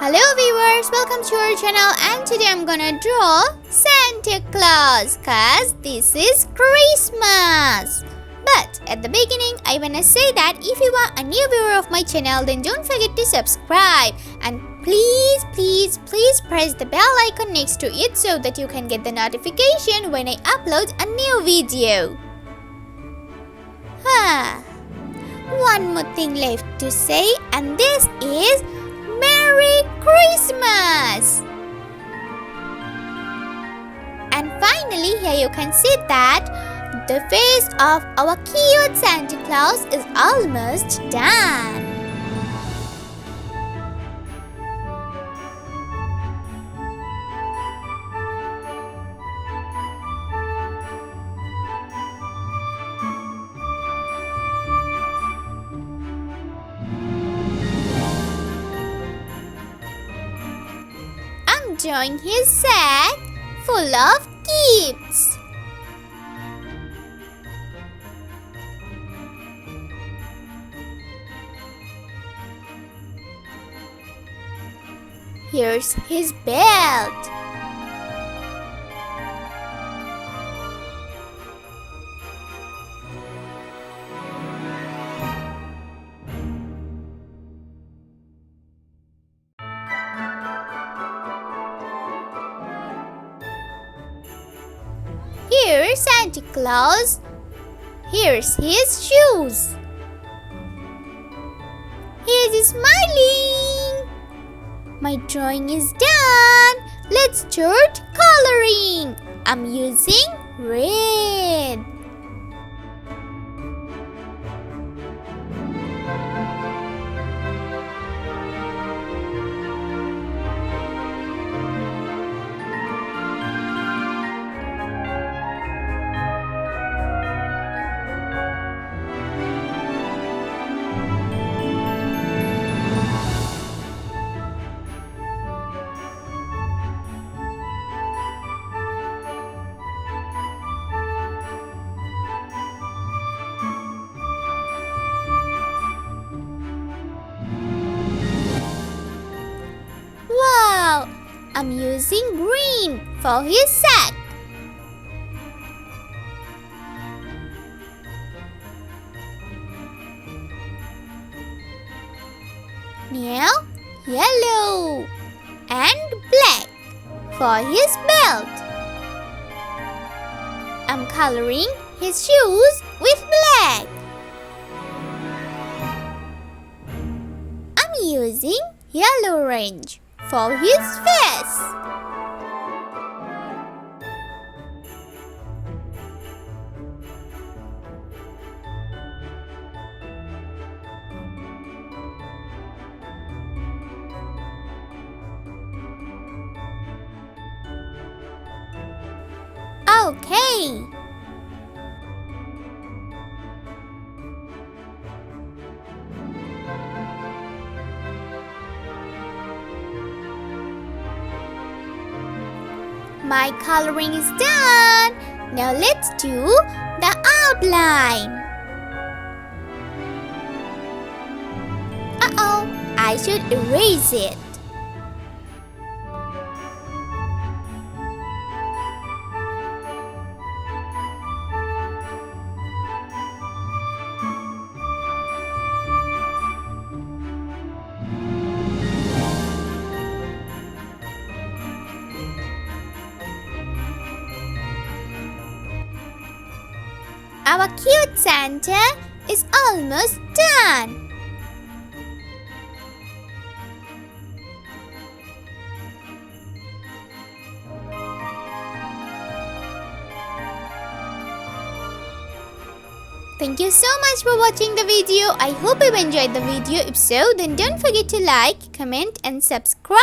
Hello viewers, welcome to our channel, and today I'm gonna draw Santa Claus cause this is Christmas. But at the beginning I wanna say that if you are a new viewer of my channel, then don't forget to subscribe, and please press the bell icon next to it so that you can get the notification when I upload a new video. One more thing left to say, and this is Merry Christmas! And finally, here you can see that the face of our cute Santa Claus is almost done. Drawing his sack full of gifts. Here's his belt. Here's Santa Claus. Here's his shoes. He's smiling. My drawing is done. Let's start coloring. I'm using red. I'm using green for his sack. Now yellow and black for his belt. I'm coloring his shoes with black. I'm using yellow orange for his face. Okay. My coloring is done. Now let's do the outline. I should erase it. Our cute Santa is almost done. Thank you so much for watching the video. I hope you enjoyed the video. If so, then don't forget to like, comment and subscribe.